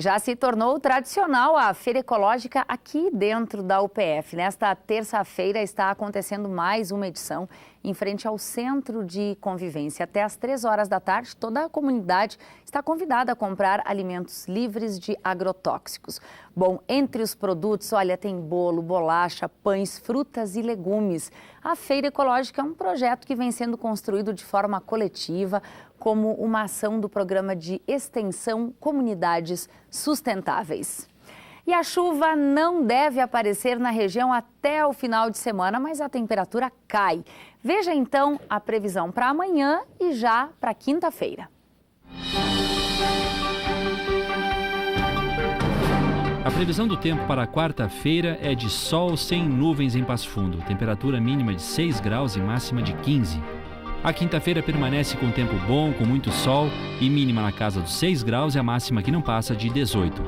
Já se tornou tradicional a Feira Ecológica aqui dentro da UPF. Nesta terça-feira está acontecendo mais uma edição em frente ao Centro de Convivência. Até às 3 horas da tarde, toda a comunidade está convidada a comprar alimentos livres de agrotóxicos. Bom, entre os produtos, olha, tem bolo, bolacha, pães, frutas e legumes. A Feira Ecológica é um projeto que vem sendo construído de forma coletiva, como uma ação do programa de extensão Comunidades Sustentáveis. E a chuva não deve aparecer na região até o final de semana, mas a temperatura cai. Veja então a previsão para amanhã e já para quinta-feira. A previsão do tempo para a quarta-feira é de sol sem nuvens em Passo Fundo. Temperatura mínima de 6 graus e máxima de 15. A quinta-feira permanece com tempo bom, com muito sol e mínima na casa dos 6 graus e a máxima que não passa de 18.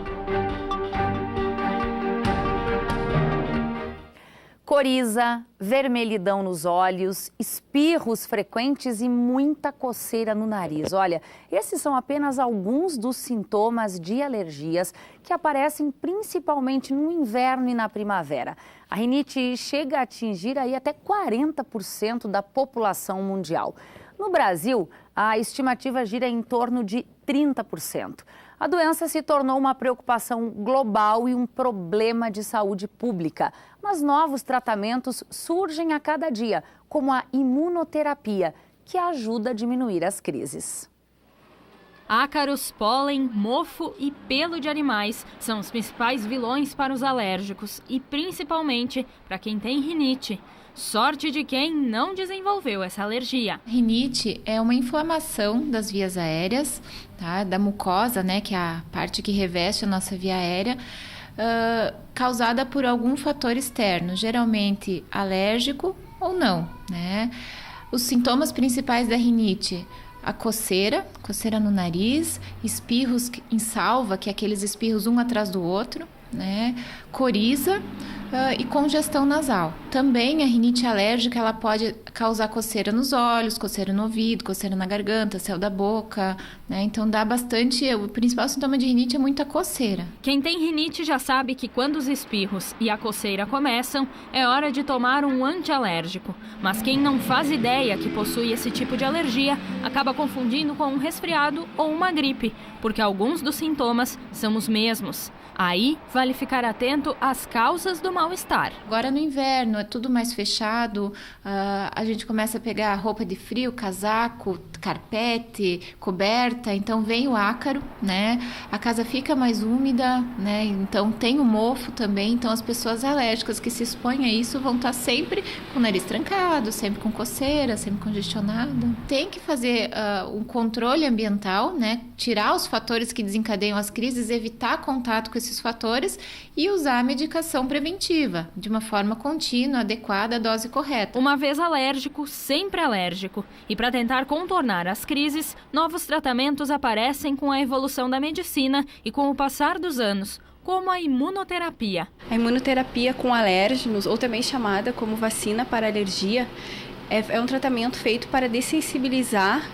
Coriza, vermelhidão nos olhos, espirros frequentes e muita coceira no nariz. Olha, esses são apenas alguns dos sintomas de alergias que aparecem principalmente no inverno e na primavera. A rinite chega a atingir aí até 40% da população mundial. No Brasil, a estimativa gira em torno de 30%. A doença se tornou uma preocupação global e um problema de saúde pública. Mas novos tratamentos surgem a cada dia, como a imunoterapia, que ajuda a diminuir as crises. Ácaros, pólen, mofo e pelo de animais são os principais vilões para os alérgicos e principalmente para quem tem rinite. Sorte de quem não desenvolveu essa alergia. Rinite é uma inflamação das vias aéreas, tá? Da mucosa, né, que é a parte que reveste a nossa via aérea, causada por algum fator externo, geralmente alérgico ou não, né? Os sintomas principais da rinite: a coceira no nariz, espirros em salva, que é aqueles espirros um atrás do outro, né? Coriza e congestão nasal. Também a rinite alérgica ela pode causar coceira nos olhos, coceira no ouvido, coceira na garganta, céu da boca, né? Então dá bastante. O principal sintoma de rinite é muita coceira. Quem tem rinite já sabe que quando os espirros e a coceira começam, é hora de tomar um antialérgico. Mas quem não faz ideia que possui esse tipo de alergia acaba confundindo com um resfriado ou uma gripe, porque alguns dos sintomas são os mesmos. Aí, vale ficar atento às causas do mal-estar. Agora no inverno é tudo mais fechado, a gente começa a pegar roupa de frio, casaco, carpete, coberta, então vem o ácaro, né? A casa fica mais úmida, né? Então tem o mofo também, então as pessoas alérgicas que se expõem a isso vão estar sempre com o nariz trancado, sempre com coceira, sempre congestionado. Tem que fazer um controle ambiental, né? Tirar os fatores que desencadeiam as crises, evitar contato com esses fatores e usar a medicação preventiva de uma forma contínua, adequada, a dose correta. Uma vez alérgico, sempre alérgico. E para tentar contornar as crises, novos tratamentos aparecem com a evolução da medicina e com o passar dos anos, como a imunoterapia. A imunoterapia com alérgenos, ou também chamada como vacina para alergia, é um tratamento feito para dessensibilizar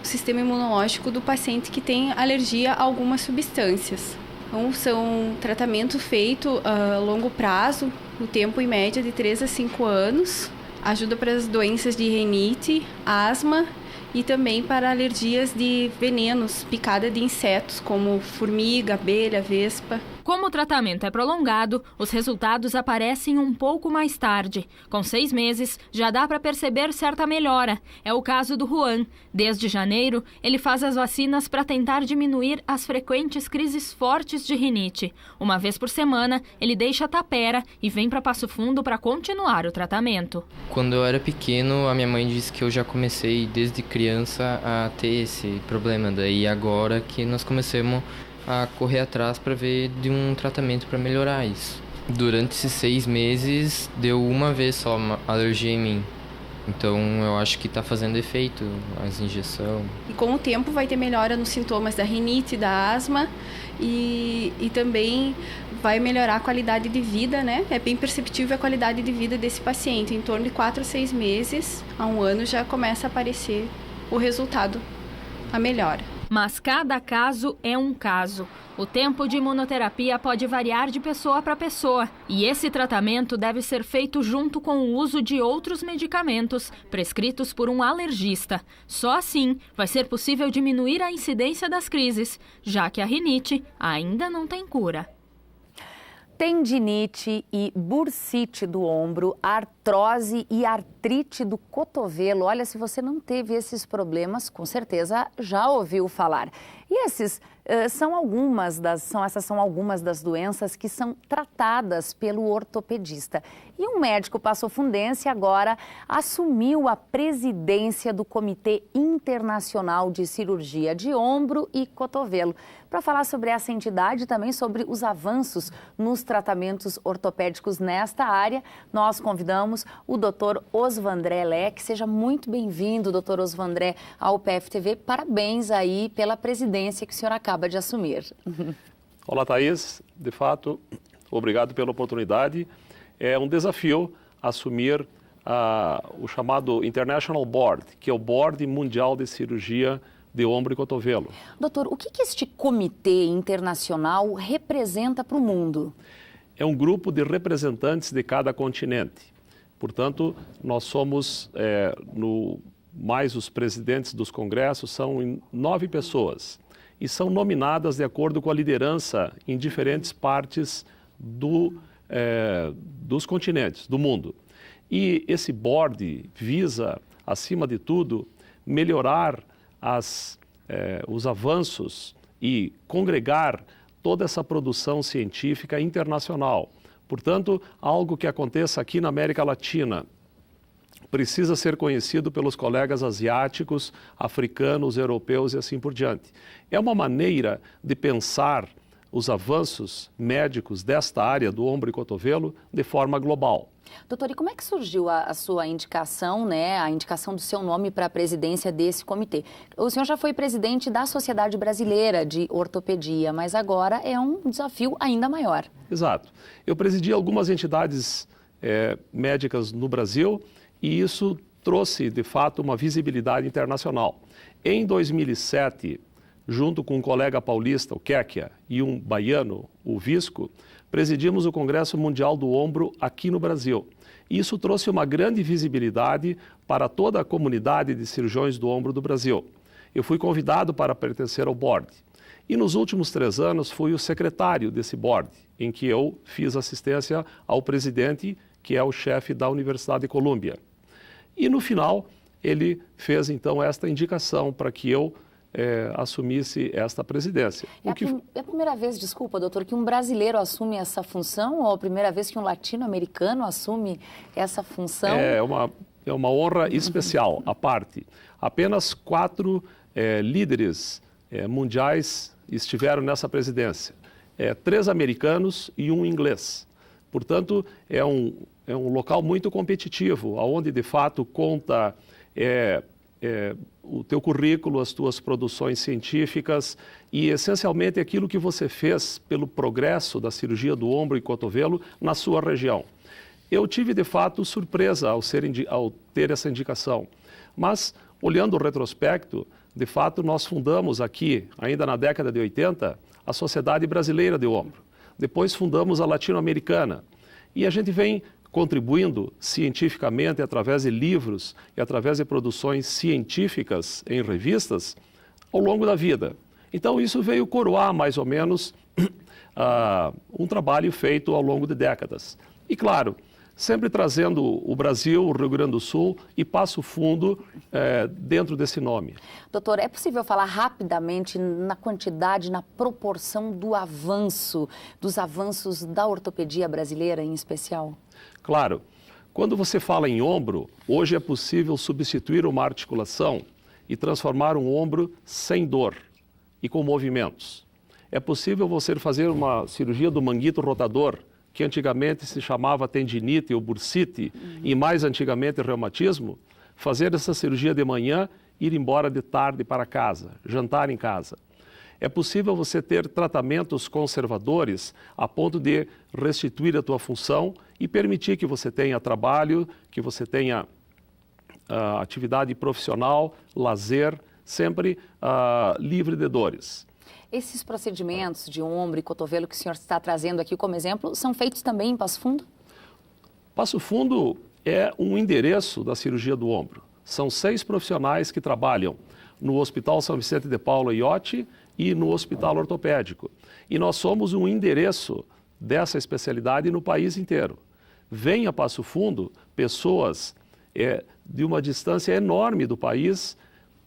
o sistema imunológico do paciente que tem alergia a algumas substâncias. Então, são tratamentos feitos a longo prazo, o tempo em média de 3 a 5 anos. Ajuda para as doenças de rinite, asma e também para alergias de venenos, picada de insetos como formiga, abelha, vespa. Como o tratamento é prolongado, os resultados aparecem um pouco mais tarde. Com 6 meses, já dá para perceber certa melhora. É o caso do Juan. Desde janeiro, ele faz as vacinas para tentar diminuir as frequentes crises fortes de rinite. Uma vez por semana, ele deixa Tapera e vem para Passo Fundo para continuar o tratamento. Quando eu era pequeno, a minha mãe disse que eu já comecei desde criança a ter esse problema. Daí agora que nós começamos a correr atrás para ver de um tratamento para melhorar isso. Durante esses 6 meses, deu uma vez só uma alergia em mim. Então, eu acho que está fazendo efeito as injeções. E com o tempo vai ter melhora nos sintomas da rinite, da asma e também vai melhorar a qualidade de vida, né? É bem perceptível a qualidade de vida desse paciente. Em torno de 4 a 6 meses, a 1 ano, já começa a aparecer o resultado, a melhora. Mas cada caso é um caso. O tempo de imunoterapia pode variar de pessoa para pessoa e esse tratamento deve ser feito junto com o uso de outros medicamentos prescritos por um alergista. Só assim vai ser possível diminuir a incidência das crises, já que a rinite ainda não tem cura. Tendinite e bursite do ombro, artrose e artrite do cotovelo. Olha, se você não teve esses problemas, com certeza já ouviu falar. E essas são algumas das doenças que são tratadas pelo ortopedista. E um médico passofundense agora assumiu a presidência do Comitê Internacional de Cirurgia de Ombro e Cotovelo. Para falar sobre essa entidade e também sobre os avanços nos tratamentos ortopédicos nesta área, nós convidamos o Dr. Osvandré Leque. Seja muito bem-vindo, Dr. Osvandré, ao PFTV. Parabéns aí pela presidência que o senhor acaba de assumir. Olá, Thaís. De fato, obrigado pela oportunidade. É um desafio assumir o chamado International Board, que é o Board Mundial de Cirurgia de Ombro e Cotovelo. Doutor, o que este comitê internacional representa para o mundo? É um grupo de representantes de cada continente. Portanto, nós somos, mais os presidentes dos congressos, são 9 pessoas. E são nominadas de acordo com a liderança em diferentes partes dos continentes, do mundo. E esse board visa, acima de tudo, melhorar os avanços e congregar toda essa produção científica internacional. Portanto, algo que aconteça aqui na América Latina precisa ser conhecido pelos colegas asiáticos, africanos, europeus e assim por diante. É uma maneira de pensar os avanços médicos desta área do ombro e cotovelo de forma global. Doutor, e como é que surgiu a sua indicação, a indicação do seu nome para a presidência desse comitê? O senhor já foi presidente da Sociedade Brasileira de Ortopedia, mas agora é um desafio ainda maior. Exato. Eu presidi algumas entidades médicas no Brasil e isso trouxe, de fato, uma visibilidade internacional. Em 2007, junto com um colega paulista, o Kekia, e um baiano, o Visco, presidimos o Congresso Mundial do Ombro aqui no Brasil. Isso trouxe uma grande visibilidade para toda a comunidade de cirurgiões do ombro do Brasil. Eu fui convidado para pertencer ao board. E nos últimos 3 anos fui o secretário desse board, em que eu fiz assistência ao presidente, que é o chefe da Universidade de Colômbia. E no final, ele fez então esta indicação para que eu assumisse esta presidência. É a primeira vez, desculpa, doutor, que um brasileiro assume essa função ou a primeira vez que um latino-americano assume essa função? É uma honra especial, à parte. Apenas 4 líderes mundiais estiveram nessa presidência. 3 americanos e 1 inglês. Portanto, é um local muito competitivo, onde de fato conta o teu currículo, as tuas produções científicas e, essencialmente, aquilo que você fez pelo progresso da cirurgia do ombro e cotovelo na sua região. Eu tive, de fato, surpresa ao ter essa indicação, mas, olhando o retrospecto, de fato, nós fundamos aqui, ainda na década de 80, a Sociedade Brasileira de Ombro. Depois fundamos a Latino-Americana e a gente vem contribuindo cientificamente através de livros e através de produções científicas em revistas ao longo da vida. Então isso veio coroar mais ou menos um trabalho feito ao longo de décadas. E claro, sempre trazendo o Brasil, o Rio Grande do Sul e Passo Fundo dentro desse nome. Doutor, é possível falar rapidamente na quantidade, na proporção dos avanços da ortopedia brasileira em especial? Claro, quando você fala em ombro, hoje é possível substituir uma articulação e transformar um ombro sem dor e com movimentos. É possível você fazer uma cirurgia do manguito rotador, que antigamente se chamava tendinite ou bursite, e mais antigamente reumatismo, fazer essa cirurgia de manhã, ir embora de tarde para casa, jantar em casa. É possível você ter tratamentos conservadores a ponto de restituir a tua função e permitir que você tenha trabalho, que você tenha atividade profissional, lazer, sempre livre de dores. Esses procedimentos de ombro e cotovelo que o senhor está trazendo aqui como exemplo, são feitos também em Passo Fundo? Passo Fundo é um endereço da cirurgia do ombro. São 6 profissionais que trabalham no Hospital São Vicente de Paula Iotti e no Hospital Ortopédico. E nós somos um endereço dessa especialidade no país inteiro. Vem a Passo Fundo pessoas de uma distância enorme do país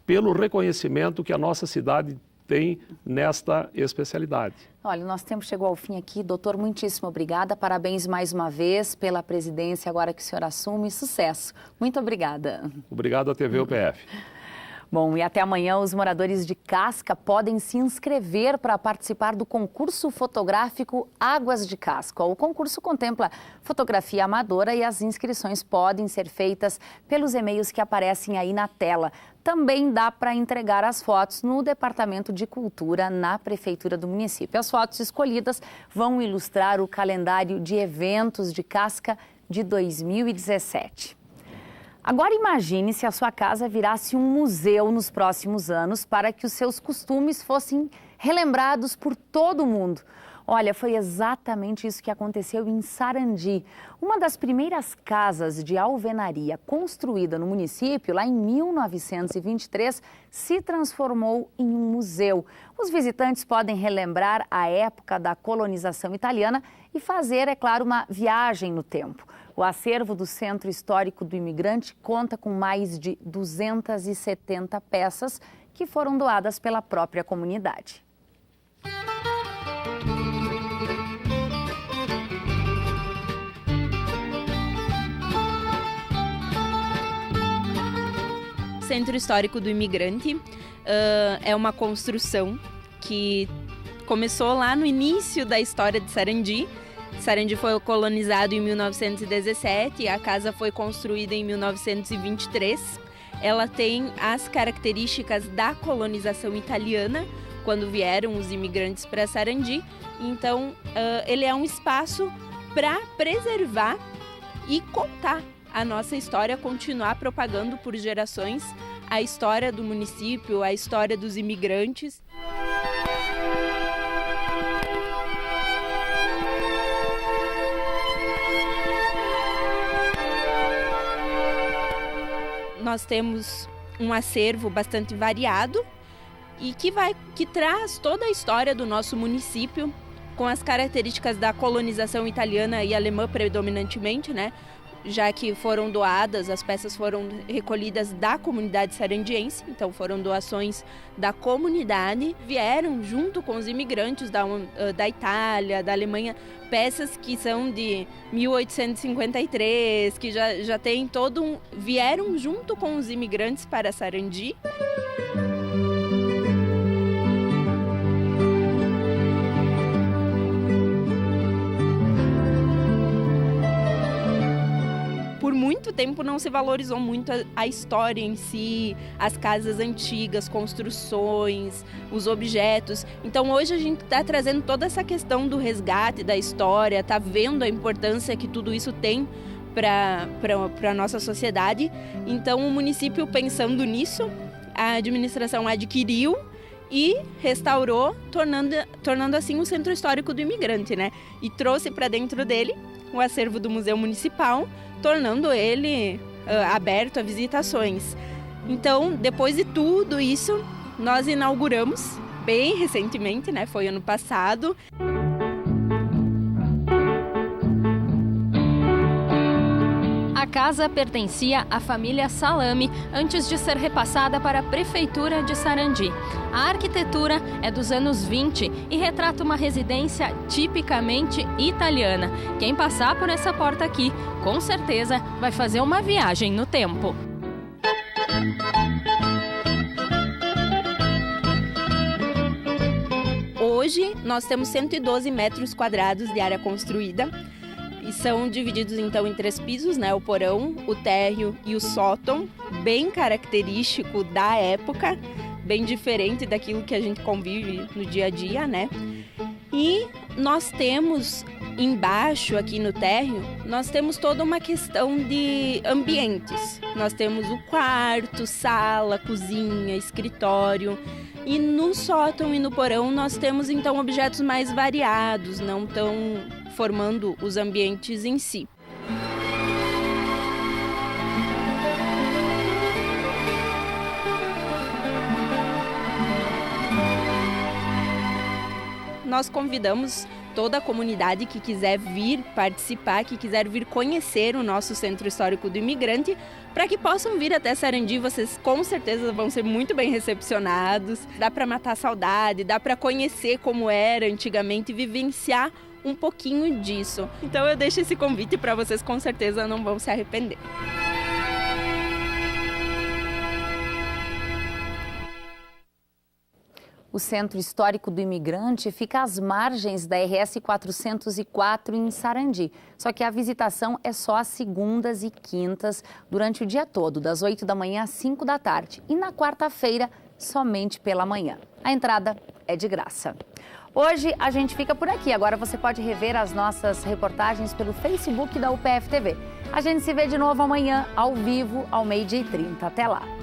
pelo reconhecimento que a nossa cidade tem nesta especialidade. Olha, o nosso tempo chegou ao fim aqui. Doutor, muitíssimo obrigada. Parabéns mais uma vez pela presidência agora que o senhor assume. Sucesso. Muito obrigada. Obrigado à TV UPF. Bom, e até amanhã os moradores de Casca podem se inscrever para participar do concurso fotográfico Águas de Casca. O concurso contempla fotografia amadora e as inscrições podem ser feitas pelos e-mails que aparecem aí na tela. Também dá para entregar as fotos no Departamento de Cultura na Prefeitura do município. As fotos escolhidas vão ilustrar o calendário de eventos de Casca de 2017. Agora imagine se a sua casa virasse um museu nos próximos anos para que os seus costumes fossem relembrados por todo mundo. Olha, foi exatamente isso que aconteceu em Sarandi. Uma das primeiras casas de alvenaria construída no município, lá em 1923, se transformou em um museu. Os visitantes podem relembrar a época da colonização italiana e fazer, é claro, uma viagem no tempo. O acervo do Centro Histórico do Imigrante conta com mais de 270 peças que foram doadas pela própria comunidade. Centro Histórico do Imigrante é uma construção que começou lá no início da história de Sarandi. Sarandi foi colonizado em 1917 e a casa foi construída em 1923. Ela tem as características da colonização italiana, quando vieram os imigrantes para Sarandi. Então, ele é um espaço para preservar e contar a nossa história, continuar propagando por gerações a história do município, a história dos imigrantes. Nós temos um acervo bastante variado e que traz toda a história do nosso município, com as características da colonização italiana e alemã predominantemente, né? Já que foram doadas, as peças foram recolhidas da comunidade sarandiense, então foram doações da comunidade, vieram junto com os imigrantes da Itália, da Alemanha, peças que são de 1853, que já tem vieram junto com os imigrantes para Sarandi. Por muito tempo não se valorizou muito a história em si, as casas antigas, construções, os objetos. Então hoje a gente está trazendo toda essa questão do resgate da história, está vendo a importância que tudo isso tem para a nossa sociedade. Então o município, pensando nisso, a administração adquiriu e restaurou, tornando assim o Centro Histórico do Imigrante, né? E trouxe para dentro dele o acervo do Museu Municipal, tornando ele aberto a visitações. Então, depois de tudo isso, nós inauguramos bem recentemente, né? Foi ano passado. A casa pertencia à família Salame antes de ser repassada para a Prefeitura de Sarandi. A arquitetura é dos anos 20 e retrata uma residência tipicamente italiana. Quem passar por essa porta aqui, com certeza vai fazer uma viagem no tempo. Hoje nós temos 112 metros quadrados de área construída. E são divididos então em 3 pisos, né? O porão, o térreo e o sótão, bem característico da época, bem diferente daquilo que a gente convive no dia a dia, né? E nós temos Embaixo, aqui no térreo, nós temos toda uma questão de ambientes. Nós temos o quarto, sala, cozinha, escritório. E no sótão e no porão nós temos então objetos mais variados, não tão formando os ambientes em si. Nós convidamos toda a comunidade que quiser vir participar, que quiser vir conhecer o nosso Centro Histórico do Imigrante, para que possam vir até Sarandi. Vocês com certeza vão ser muito bem recepcionados. Dá para matar a saudade, dá para conhecer como era antigamente e vivenciar um pouquinho disso. Então eu deixo esse convite para vocês, com certeza não vão se arrepender. O Centro Histórico do Imigrante fica às margens da RS 404 em Sarandi. Só que a visitação é só às segundas e quintas, durante o dia todo, das 8 da manhã às 5 da tarde. E na quarta-feira, somente pela manhã. A entrada é de graça. Hoje a gente fica por aqui. Agora você pode rever as nossas reportagens pelo Facebook da UPF TV. A gente se vê de novo amanhã, ao vivo, ao 12h30. Até lá!